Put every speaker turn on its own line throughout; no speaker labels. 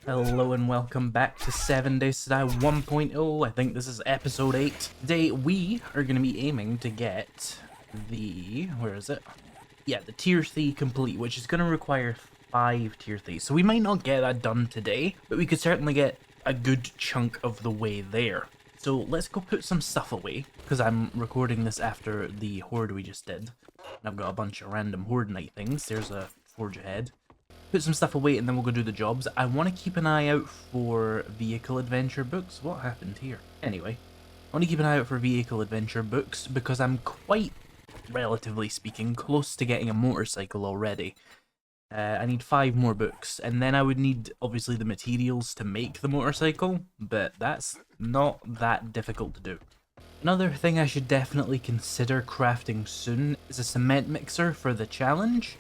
Hello and welcome back to 7 Days to Die 1.0. I think this is episode 8. Today we are going to be aiming to get the... where is it? Yeah, the tier 3 complete, which is going to require 5 tier 3. So we might not get that done today, but we could certainly get a good chunk of the way there. So let's go put some stuff away, because I'm recording this after the horde we just did. And I've got a bunch of random horde night things. There's a forge ahead. Put some stuff away and then we'll go do the jobs. I want to keep an eye out for vehicle adventure books. What happened here? Anyway, I want to keep an eye out for vehicle adventure books because I'm quite, relatively speaking, close to getting a motorcycle already. I need 5 more books, and then I would need, obviously, the materials to make the motorcycle, but that's not that difficult to do. Another thing I should definitely consider crafting soon is a cement mixer for the challenge.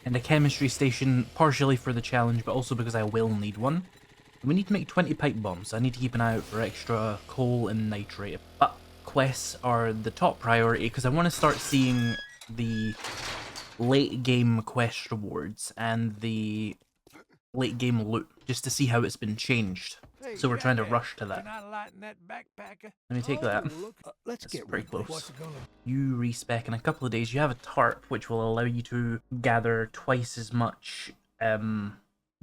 And a chemistry station, partially for the challenge, but also because I will need one. We need to make 20 pipe bombs, so I need to keep an eye out for extra coal and nitrate. But quests are the top priority, because I want to start seeing the late game quest rewards and the late game loot, just to see how it's been changed. So we're trying to rush to that. Let me take that.
Let's
That's
get
pretty
rid of
close.
what's gonna...
You respec in a couple of days. You have a tarp, which will allow you to gather twice as much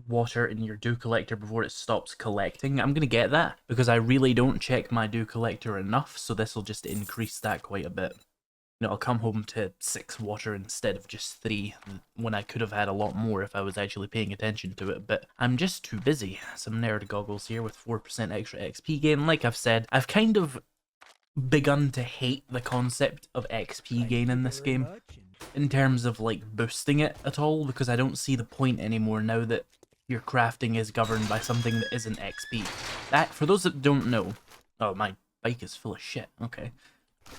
water in your dew collector before it stops collecting. I'm going to get that, because I really don't check my dew collector enough, so this will just increase that quite a bit. You know, I'll come home to 6 water instead of just 3, when I could have had a lot more if I was actually paying attention to it, but I'm just too busy. Some nerd goggles here with 4% extra XP gain. Like I've said, I've kind of begun to hate the concept of XP gain in this game, in terms of like boosting it at all, because I don't see the point anymore now that your crafting is governed by something that isn't XP. That, for those that don't know... Oh, my bike is full of shit, okay.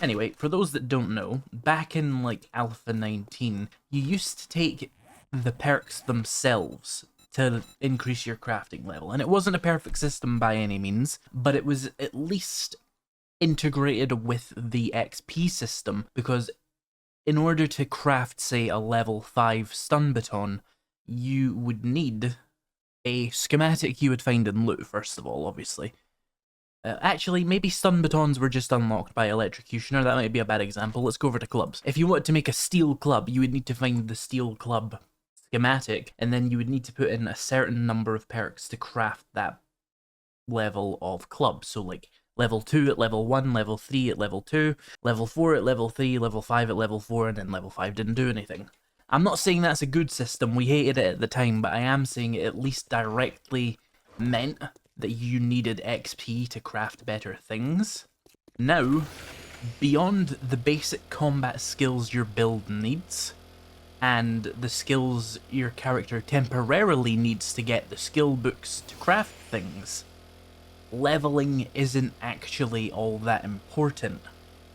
Anyway, for those that don't know, back in like Alpha 19, you used to take the perks themselves to increase your crafting level, and it wasn't a perfect system by any means, but it was at least integrated with the XP system, because in order to craft, say, a level 5 stun baton, you would need a schematic you would find in loot, first of all, obviously. Actually, maybe stun batons were just unlocked by Electrocutioner. That might be a bad example. Let's go over to clubs. If you wanted to make a steel club, you would need to find the steel club schematic, and then you would need to put in a certain number of perks to craft that level of club. So, like, level 2 at level 1, level 3 at level 2, level 4 at level 3, level 5 at level 4, and then level 5 didn't do anything. I'm not saying that's a good system, we hated it at the time, but I am saying it at least directly meant that you needed XP to craft better things. Now, beyond the basic combat skills your build needs, and the skills your character temporarily needs to get the skill books to craft things, leveling isn't actually all that important.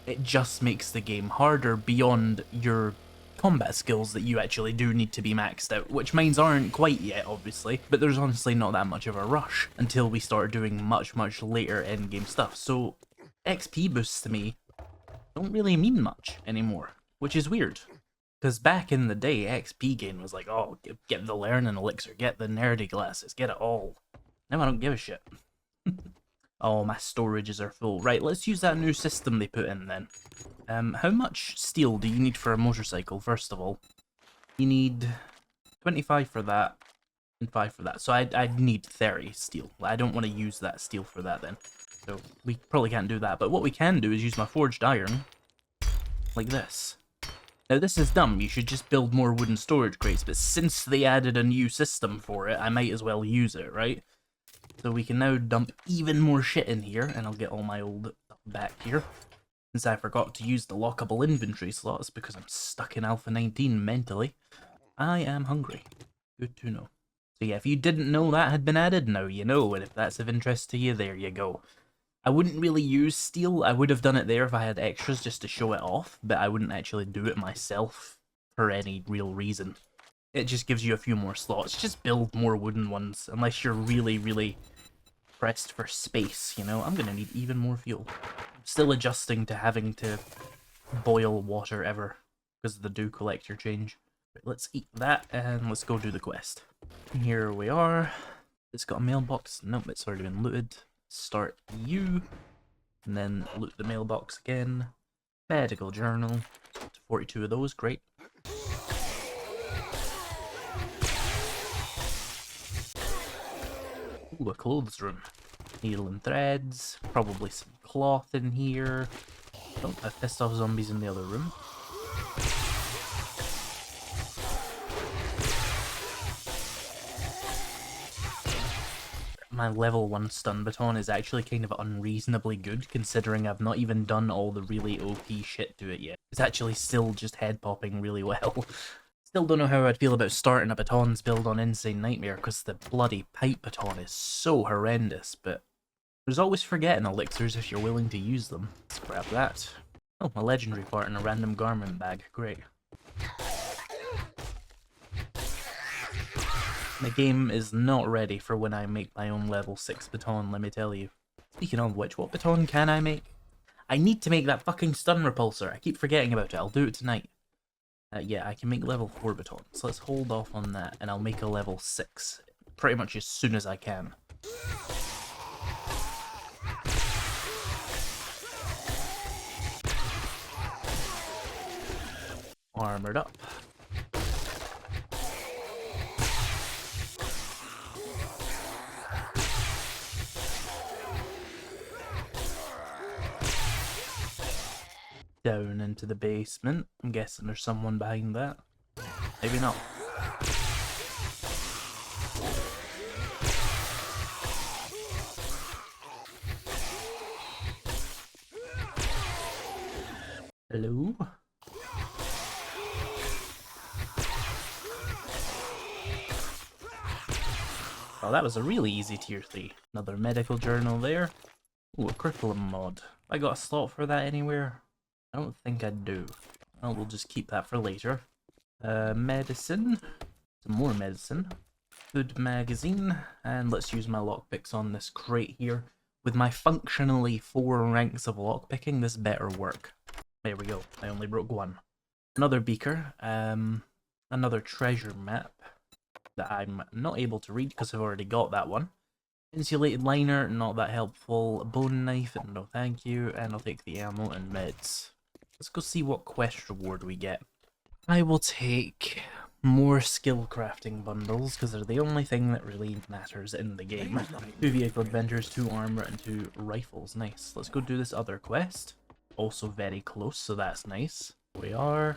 It just makes the game harder beyond your combat skills that you actually do need to be maxed out, which mines aren't quite yet, obviously, but there's honestly not that much of a rush until we start doing much later endgame stuff. So XP boosts to me don't really mean much anymore, which is weird. Because back in the day, XP gain was like, oh, get the learning elixir, get the nerdy glasses, get it all. Now I don't give a shit. Oh, my storages are full. Right, let's use that new system they put in then. How much steel do you need for a motorcycle, first of all? You need 25 for that, and 5 for that. So I'd need 30 steel. I don't want to use that steel for that then. So we probably can't do that. But what we can do is use my forged iron, like this. Now this is dumb, you should just build more wooden storage crates, but since they added a new system for it, I might as well use it, right? So we can now dump even more shit in here, and I'll get all my old stuff back here. Since I forgot to use the lockable inventory slots because I'm stuck in Alpha 19 mentally. I am hungry. Good to know. So yeah, if you didn't know that had been added, now you know, and if that's of interest to you, there you go. I wouldn't really use steel. I would have done it there if I had extras just to show it off, but I wouldn't actually do it myself for any real reason. It just gives you a few more slots. Just build more wooden ones, unless you're really pressed for space, you know? I'm gonna need even more fuel. I'm still adjusting to having to boil water ever, because of the dew collector change. But let's eat that, and let's go do the quest. Here we are. It's got a mailbox. Nope, it's already been looted. Start you. And then loot the mailbox again. Medical journal. 42 of those, great. Ooh, a clothes room. Needle and threads. Probably some cloth in here. Oh, I've pissed off zombies in the other room. My level 1 stun baton is actually kind of unreasonably good, considering I've not even done all the really OP shit to it yet. It's actually still just head popping really well. Still don't know how I'd feel about starting a batons build on Insane Nightmare, because the bloody pipe baton is so horrendous, but there's always forgetting elixirs if you're willing to use them. Let's grab that. Oh, a legendary part in a random garment bag, great. The game is not ready for when I make my own level 6 baton, let me tell you. Speaking of which, what baton can I make? I need to make that fucking stun repulsor. I keep forgetting about it. I'll do it tonight. Yeah, I can make level 4 batons. So let's hold off on that, and I'll make a level 6 pretty much as soon as I can. Armored up. Down into the basement. I'm guessing there's someone behind that. Maybe not. Hello? Oh, that was a really easy tier 3. Another medical journal there. Ooh, a curriculum mod. I got a slot for that anywhere? I don't think I do. Oh, we'll just keep that for later. Medicine. Some more medicine. Food magazine. And let's use my lockpicks on this crate here. With my functionally 4 ranks of lockpicking, this better work. There we go. I only broke 1. Another beaker. Another treasure map that I'm not able to read because I've already got that one. Insulated liner, not that helpful. Bone knife, no thank you. And I'll take the ammo and meds. Let's go see what quest reward we get. I will take more skill crafting bundles, because they're the only thing that really matters in the game. 2 vehicle adventures, 2 armor, and 2 rifles. Nice. Let's go do this other quest. Also very close, so that's nice. We are...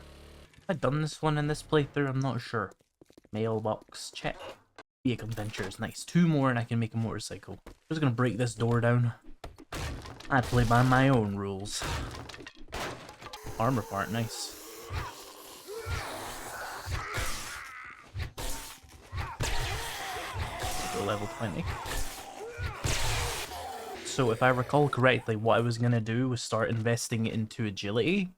Have I done this one in this playthrough? I'm not sure. Mailbox, check. Vehicle adventures, nice. 2 more and I can make a motorcycle. I'm just gonna break this door down. I play by my own rules. Armor part, nice. Go level 20. So if I recall correctly, what I was gonna do was start investing into agility.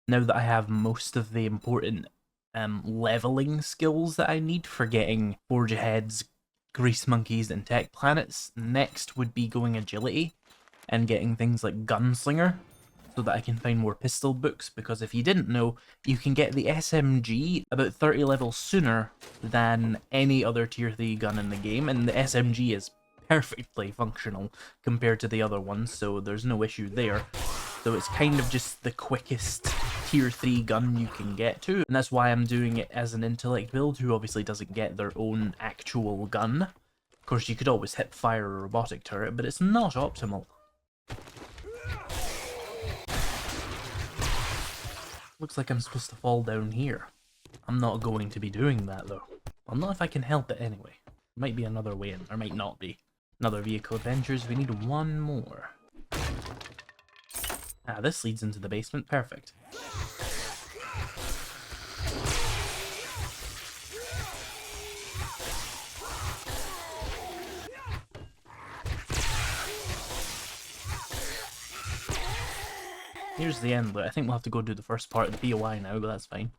Now that I have most of the important leveling skills that I need for getting Forge Aheads, Grease Monkeys, and Tech Planets, next would be going agility and getting things like Gunslinger, so that I can find more pistol books, because if you didn't know, you can get the SMG about 30 levels sooner than any other tier 3 gun in the game, and the SMG is perfectly functional compared to the other ones, so there's no issue there. So it's kind of just the quickest tier 3 gun you can get to, and that's why I'm doing it as an intellect build, who obviously doesn't get their own actual gun. Of course, you could always hip fire a robotic turret, but it's not optimal. Looks like I'm supposed to fall down here. I'm not going to be doing that though. Well, not if I can help it anyway. Might be another way in, or might not be. Another vehicle adventures, we need 1 more. Ah, this leads into the basement, perfect. Here's the end, but I think we'll have to go do the first part of the BOI now, but that's fine.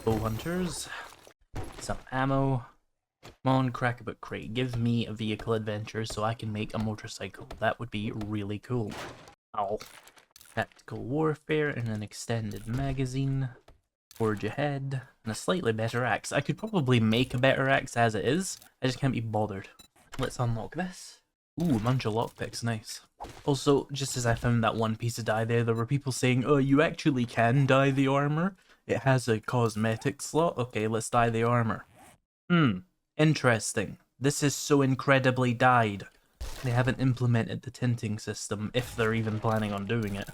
Bow hunters, some ammo. Come on, Crackabout Crate, give me a vehicle adventure so I can make a motorcycle. That would be really cool. Ow. Tactical warfare and an extended magazine. Forge Ahead, and a slightly better axe. I could probably make a better axe as it is, I just can't be bothered. Let's unlock this. Ooh, a bunch of lockpicks, nice. Also, just as I found that one piece of dye there were people saying, oh, you actually can dye the armor. It has a cosmetic slot. Okay, let's dye the armor. Interesting. This is so incredibly dyed. They haven't implemented the tinting system, if they're even planning on doing it.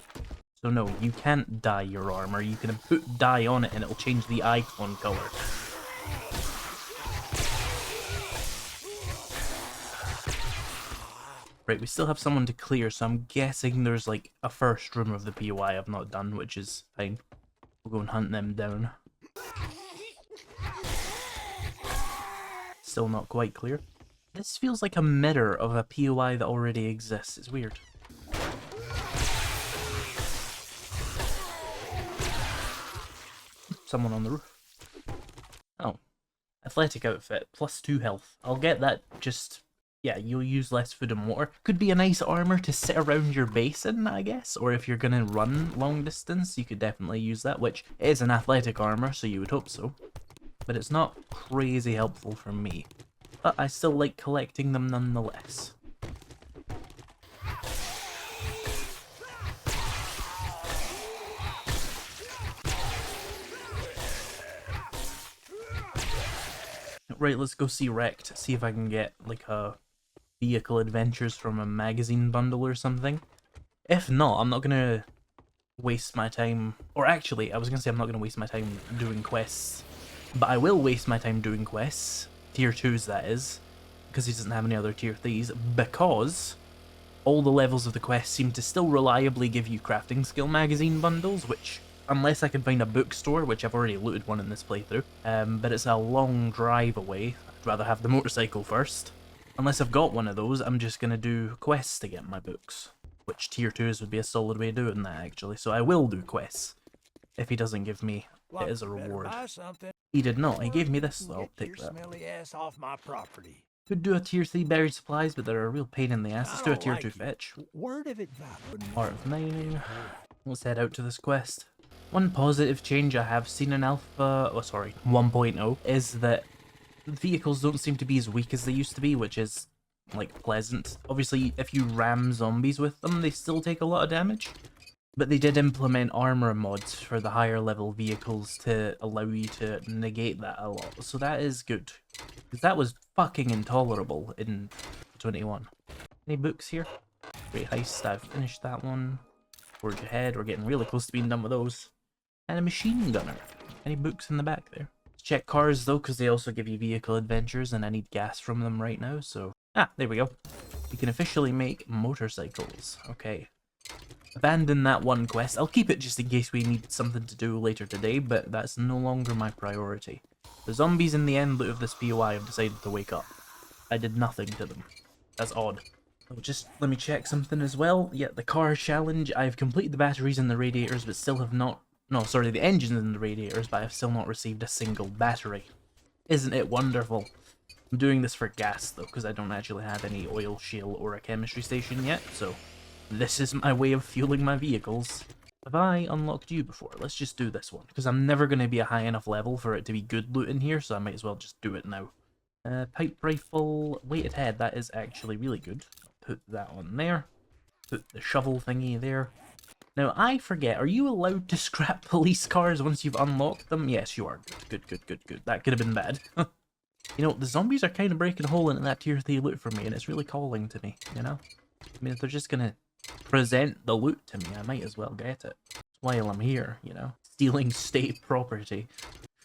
So no, you can't dye your armor. You can put dye on it and it'll change the icon color. Right, we still have someone to clear, so I'm guessing there's like a first room of the POI I've not done, which is fine. We'll go and hunt them down. Still not quite clear. This feels like a mirror of a POI that already exists. It's weird. Someone on the roof. Oh. Athletic outfit, +2 health. I'll get that just... Yeah, you'll use less food and water. Could be a nice armor to sit around your base in, I guess. Or if you're gonna run long distance, you could definitely use that, which is an athletic armor, so you would hope so. But it's not crazy helpful for me. But I still like collecting them nonetheless. Right, let's go see Wrecked, see if I can get like a vehicle adventures from a magazine bundle or something. If not, I'm not gonna waste my time, or actually, I was gonna say I'm not gonna waste my time doing quests, but I will waste my time doing quests, tier 2s that is, because he doesn't have any other tier 3s, because all the levels of the quest seem to still reliably give you crafting skill magazine bundles, which, unless I can find a bookstore, which I've already looted one in this playthrough, but it's a long drive away. I'd rather have the motorcycle first. Unless I've got one of those, I'm just going to do quests to get my books, which tier 2s would be a solid way of doing that, actually. So I will do quests, if he doesn't give me it as a reward. He did not. He gave me this, though. I'll take that. Could do a tier 3 buried supplies, but they're a real pain in the ass. Let's do a tier 2 fetch. Art of mining. Let's head out to this quest. One positive change I have seen in Alpha, 1.0, is that vehicles don't seem to be as weak as they used to be, which is, like, pleasant. Obviously, if you ram zombies with them, they still take a lot of damage. But they did implement armor mods for the higher level vehicles to allow you to negate that a lot, so that is good. Because that was fucking intolerable in 21. Any books here? Great Heist, I've finished that one. Forge Ahead, we're getting really close to being done with those. And a machine gunner. Any books in the back there? Check cars though, because they also give you vehicle adventures, and I need gas from them right now, so... Ah, there we go. We can officially make motorcycles. Okay. Abandon that one quest. I'll keep it just in case we need something to do later today, but that's no longer my priority. The zombies in the end loot of this POI have decided to wake up. I did nothing to them. That's odd. Oh, just let me check something as well. Yeah, the car challenge. I've completed the batteries in the radiators, but still have not... No, sorry, the engines in the radiators, but I've still not received a single battery. Isn't it wonderful? I'm doing this for gas, though, because I don't actually have any oil shale or a chemistry station yet, so... This is my way of fueling my vehicles. Have I unlocked you before? Let's just do this one, because I'm never going to be a high enough level for it to be good loot in here, so I might as well just do it now. Pipe rifle, weighted head, that is actually really good. I'll put that on there. Put the shovel thingy there. Now, I forget, are you allowed to scrap police cars once you've unlocked them? Yes, you are. Good, good, good, good. That could have been bad. You know, the zombies are kind of breaking a hole into that tier 3 loot for me, and it's really calling to me, you know? I mean, if they're just going to present the loot to me, I might as well get it while I'm here, you know? Stealing state property.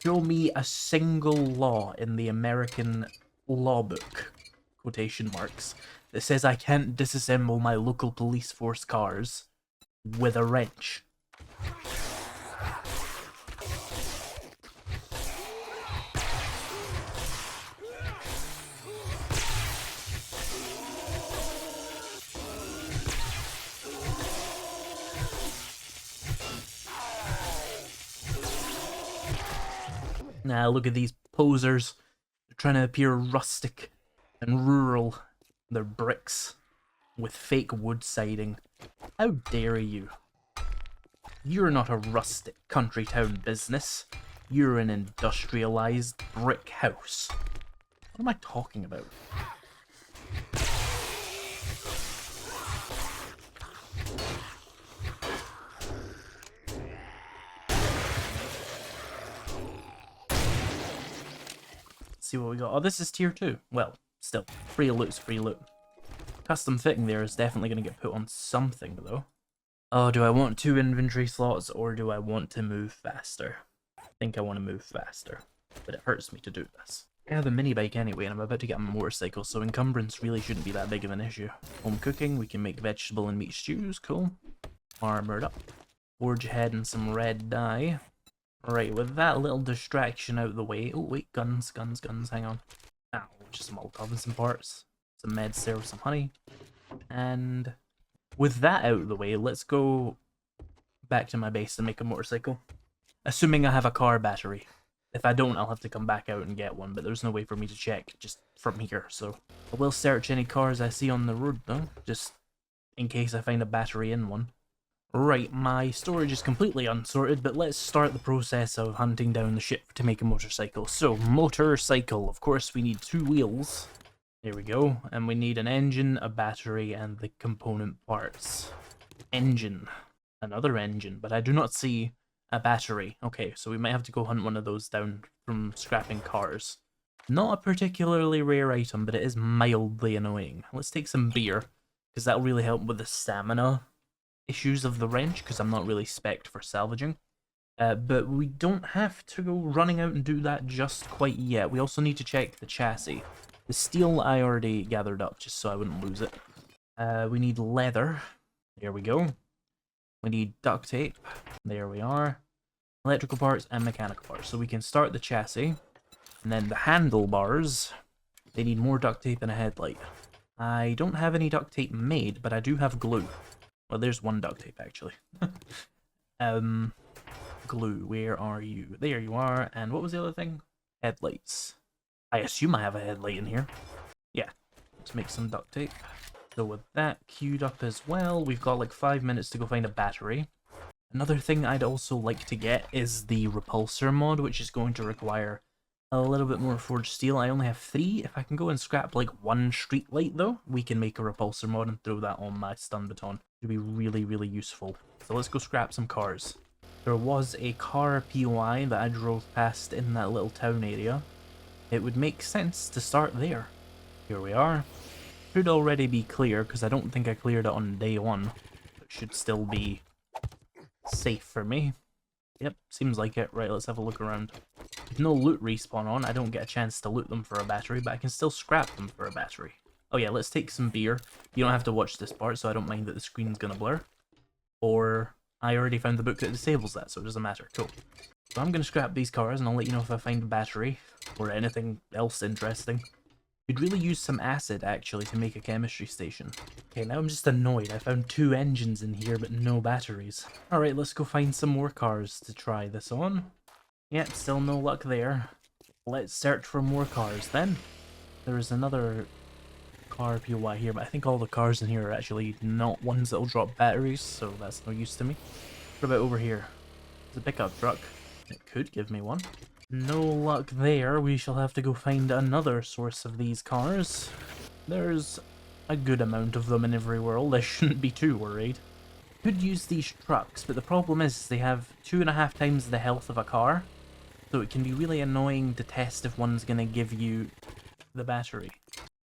Show me a single law in the American law book, quotation marks, that says I can't disassemble my local police force cars with a wrench. Nah, look at these posers. They're trying to appear rustic and rural. They're bricks with fake wood siding. How dare you? You're not a rustic country town business. You're an industrialized brick house. What am I talking about? See what we got. Oh, this is tier 2. Well, still, free loot's free loot. Custom fitting there is definitely going to get put on something, though. Oh, do I want 2 inventory slots, or do I want to move faster? I think I want to move faster, but it hurts me to do this. I have a mini bike anyway, and I'm about to get a motorcycle, so encumbrance really shouldn't be that big of an issue. Home cooking, we can make vegetable and meat stews, cool. Armored up. Forge ahead and some red dye. Right, with that little distraction out of the way. Oh, wait, guns, hang on. Ow, just some Molotov and some parts. Some meds there with some honey. And with that out of the way, let's go back to my base and make a motorcycle. Assuming I have a car battery. If I don't, I'll have to come back out and get one, but there's no way for me to check just from here, so. I will search any cars I see on the road, though, just in case I find a battery in one. Right, my storage is completely unsorted, but let's start the process of hunting down the ship to make a motorcycle. So, motorcycle, of course we need 2 wheels. There we go, and we need an engine, a battery, and the component parts. Engine. Another engine, but I do not see a battery. Okay, so we might have to go hunt one of those down from scrapping cars. Not a particularly rare item, but it is mildly annoying. Let's take some beer, because that'll really help with the stamina issues of the wrench, because I'm not really spec'd for salvaging. But we don't have to go running out and do that just quite yet. We also need to check the chassis. The steel I already gathered up, just so I wouldn't lose it. We need leather. There we go. We need duct tape. There we are. Electrical parts and mechanical parts. So we can start the chassis. And then the handlebars. They need more duct tape and a headlight. I don't have any duct tape made, but I do have glue. Well, there's one duct tape, actually. Glue, where are you? There you are. And what was the other thing? Headlights. I assume I have a headlight in here. Yeah, let's make some duct tape. So with that queued up as well, we've got like 5 minutes to go find a battery. Another thing I'd also like to get is the repulsor mod, which is going to require a little bit more forged steel. I only have 3. If I can go and scrap like 1 street light though, we can make a repulsor mod and throw that on my stun baton. It would be really, really useful. So let's go scrap some cars. There was a car POI that I drove past in that little town area. It would make sense to start there. Here we are. Should already be clear, because I don't think I cleared it on day 1. It should still be safe for me. Yep, seems like it. Right, let's have a look around. With no loot respawn on, I don't get a chance to loot them for a battery, but I can still scrap them for a battery. Oh yeah, let's take some beer. You don't have to watch this part, so I don't mind that the screen's gonna blur. Or I already found the book that disables that, so it doesn't matter. Cool. So I'm gonna scrap these cars, and I'll let you know if I find a battery, or anything else interesting. Could really use some acid, actually, to make a chemistry station. Okay, now I'm just annoyed. I found 2 engines in here, but no batteries. Alright, let's go find some more cars to try this on. Yep, still no luck there. Let's search for more cars, then. There is another car POI here, but I think all the cars in here are actually not ones that will drop batteries, so that's no use to me. What about over here? It's a pickup truck. It could give me one. No luck there. We shall have to go find another source of these cars. There's a good amount of them in every world. I shouldn't be too worried. Could use these trucks, but the problem is they have 2.5 times the health of a car, so it can be really annoying to test if one's gonna give you the battery.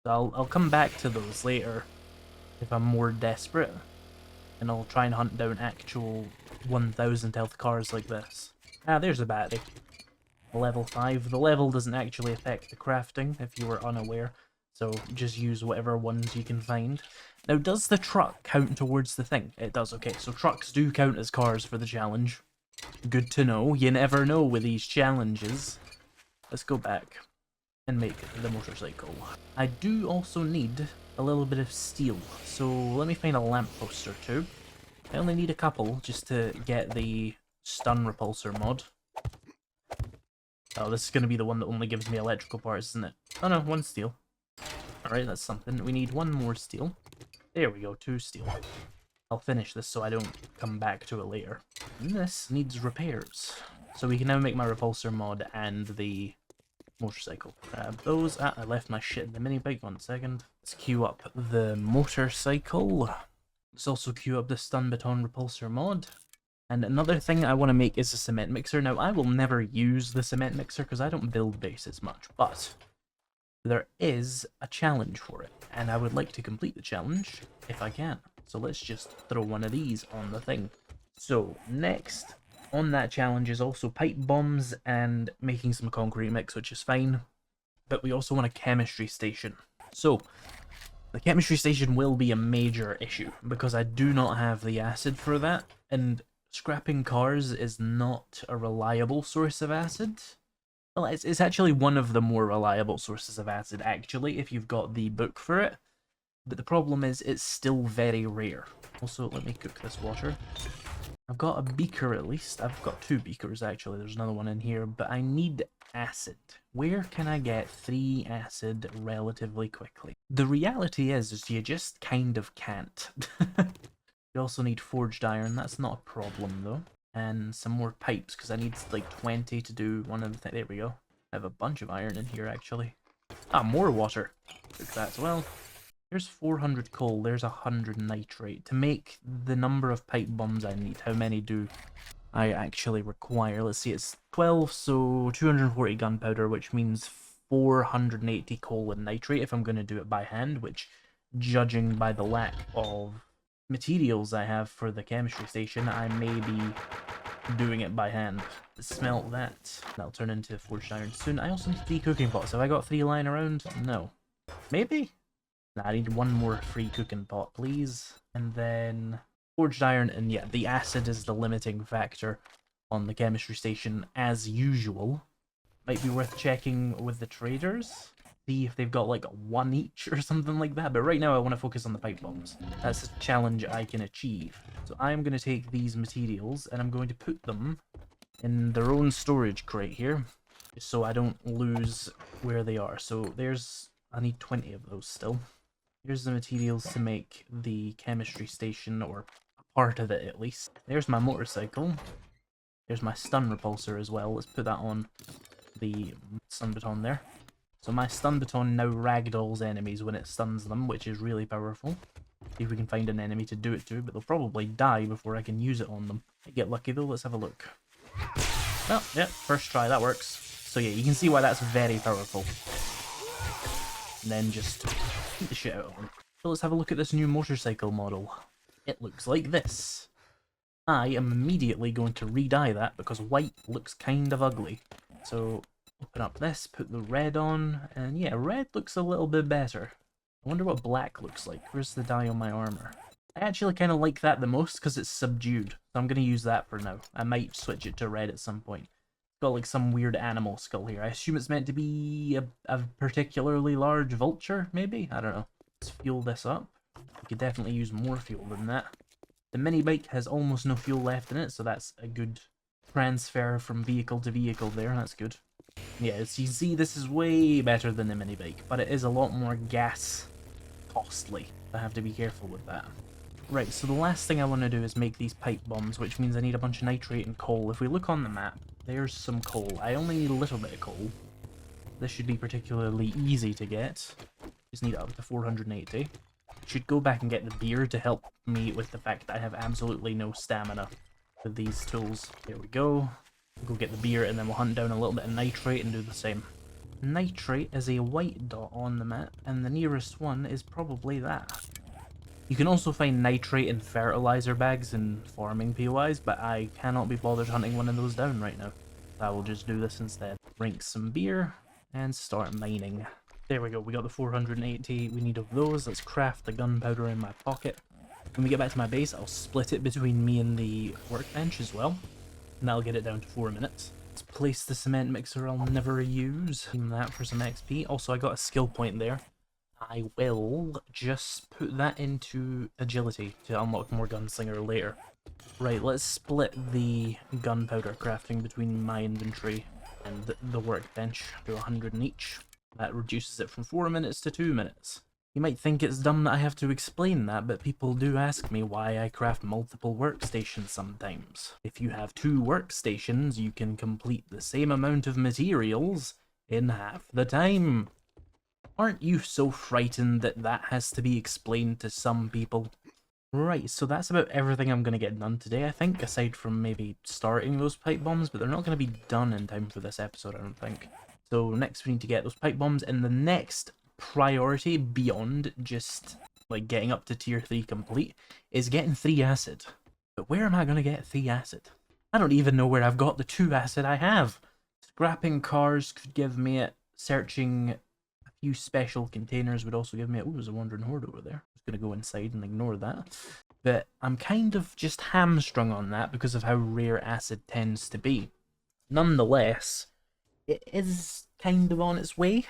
So I'll come back to those later if I'm more desperate, and I'll try and hunt down actual 1000 health cars like this. Ah, there's a battery. Level 5. The level doesn't actually affect the crafting, if you were unaware, so just use whatever ones you can find. Now, does the truck count towards the thing? It does, okay, so trucks do count as cars for the challenge. Good to know. You never know with these challenges. Let's go back and make the motorcycle. I do also need a little bit of steel, so let me find a lamppost or 2. I only need a couple just to get the stun repulsor mod. Oh, this is going to be the one that only gives me electrical parts, isn't it? Oh no, 1 steel. Alright, that's something. We need 1 more steel. There we go, 2 steel. I'll finish this so I don't come back to it later. And this needs repairs. So we can now make my repulsor mod and the Motorcycle. Grab those. Ah, I left my shit in the mini bike. 1 second. Let's queue up the motorcycle. Let's also queue up the stun baton repulsor mod. And another thing I want to make is a cement mixer. Now, I will never use the cement mixer because I don't build bases much, but there is a challenge for it, and I would like to complete the challenge if I can. So let's just throw one of these on the thing. So next on that challenge is also pipe bombs and making some concrete mix, which is fine. But we also want a chemistry station. So the chemistry station will be a major issue because I do not have the acid for that, and scrapping cars is not a reliable source of acid. Well, it's actually one of the more reliable sources of acid, actually, if you've got the book for it. But the problem is, it's still very rare. Also, let me cook this water. I've got a beaker at least. I've got 2 beakers, actually. There's another one in here, but I need acid. Where can I get 3 acid relatively quickly? The reality is you just kind of can't. You also need forged iron. That's not a problem, though. And some more pipes, because I need like 20 to do one of the things. There we go. I have a bunch of iron in here, actually. Ah, more water. Cook that as well. There's 400 coal. There's 100 nitrate. To make the number of pipe bombs I need, how many do I actually require? Let's see, it's 12, so 240 gunpowder, which means 480 coal and nitrate if I'm going to do it by hand, which, judging by the lack of materials I have for the chemistry station, I may be doing it by hand. Smelt that. That'll turn into forged iron soon. I also need 3 cooking pots. Have I got 3 lying around? No. Maybe? Nah, I need 1 more free cooking pot, please. And then forged iron, and yeah, the acid is the limiting factor on the chemistry station as usual. Might be worth checking with the traders. See if they've got like 1 each or something like that, but right now I want to focus on the pipe bombs. That's a challenge I can achieve. So I'm going to take these materials and I'm going to put them in their own storage crate here, just so I don't lose where they are. So I need 20 of those still. Here's the materials to make the chemistry station, or a part of it at least. There's my motorcycle. There's my stun repulsor as well. Let's put that on the stun baton there. So my stun baton now ragdolls enemies when it stuns them, which is really powerful. See if we can find an enemy to do it to, but they'll probably die before I can use it on them. I get lucky though, let's have a look. Oh, yeah, first try, that works. So yeah, you can see why that's very powerful. And then just beat the shit out of them. So let's have a look at this new motorcycle model. It looks like this. I am immediately going to re-dye that because white looks kind of ugly. So open up this, put the red on, and yeah, red looks a little bit better. I wonder what black looks like. Where's the dye on my armor? I actually kind of like that the most because it's subdued. So I'm going to use that for now. I might switch it to red at some point. It's got like some weird animal skull here. I assume it's meant to be a particularly large vulture, maybe? I don't know. Let's fuel this up. We could definitely use more fuel than that. The mini bike has almost no fuel left in it, so that's a good transfer from vehicle to vehicle there. That's good. Yeah, as you can see, this is way better than the mini bike, but it is a lot more gas costly. I have to be careful with that. Right, so the last thing I want to do is make these pipe bombs, which means I need a bunch of nitrate and coal. If we look on the map, there's some coal. I only need a little bit of coal. This should be particularly easy to get. Just need up to 480. Should go back and get the beer to help me with the fact that I have absolutely no stamina with these tools. There we go. Go get the beer and then we'll hunt down a little bit of nitrate and do the same. Nitrate is a white dot on the map, and the nearest one is probably that. You can also find nitrate in fertilizer bags in farming POIs, but I cannot be bothered hunting one of those down right now. I will just do this instead. Drink some beer and start mining. There we go, we got the 480 we need of those. Let's craft the gunpowder in my pocket. When we get back to my base, I'll split it between me and the workbench as well. And that'll get it down to 4 minutes. Let's place the cement mixer I'll never use. Team that for some XP. Also, I got a skill point there. I will just put that into agility to unlock more gunslinger later. Right, let's split the gunpowder crafting between my inventory and the workbench. Do 100 in each. That reduces it from 4 minutes to 2 minutes. You might think it's dumb that I have to explain that, but people do ask me why I craft multiple workstations sometimes. If you have 2 workstations, you can complete the same amount of materials in half the time. Aren't you so frightened that that has to be explained to some people? Right, so that's about everything I'm going to get done today, I think, aside from maybe starting those pipe bombs, but they're not going to be done in time for this episode, I don't think. So next we need to get those pipe bombs, and the next priority beyond just, like, getting up to tier 3 complete is getting 3 acid. But where am I going to get 3 acid? I don't even know where I've got the 2 acid I have. Scrapping cars could give me it. Searching a few special containers would also give me it. Ooh, there's a wandering horde over there. I'm just going to go inside and ignore that. But I'm kind of just hamstrung on that because of how rare acid tends to be. Nonetheless, it is kind of on its way.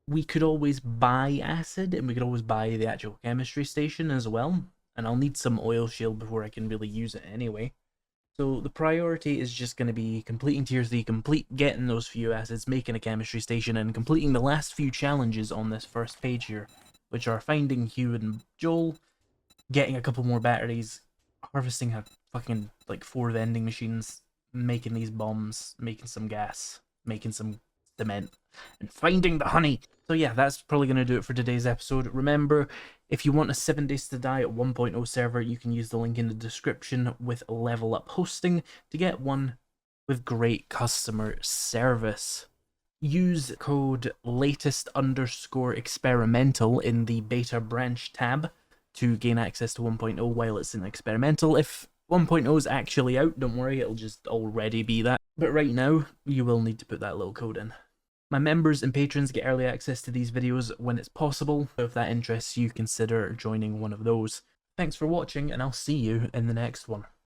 We could always buy acid, and we could always buy the actual chemistry station as well. And I'll need some oil shield before I can really use it anyway. So the priority is just going to be completing tier 3, getting those few acids, making a chemistry station, and completing the last few challenges on this first page here, which are finding Hugh and Joel, getting a couple more batteries, harvesting a fucking, like, 4 vending machines, making these bombs, making some gas, making some cement, and finding the honey. So yeah, that's probably going to do it for today's episode. Remember, if you want a 7 Days to Die at 1.0 server, you can use the link in the description with Level Up Hosting to get one with great customer service. Use code latest_experimental in the beta branch tab to gain access to 1.0 while it's in experimental. If 1.0 is actually out, don't worry, it'll just already be that. But right now, you will need to put that little code in. My members and patrons get early access to these videos when it's possible, so if that interests you, consider joining one of those. Thanks for watching, and I'll see you in the next one.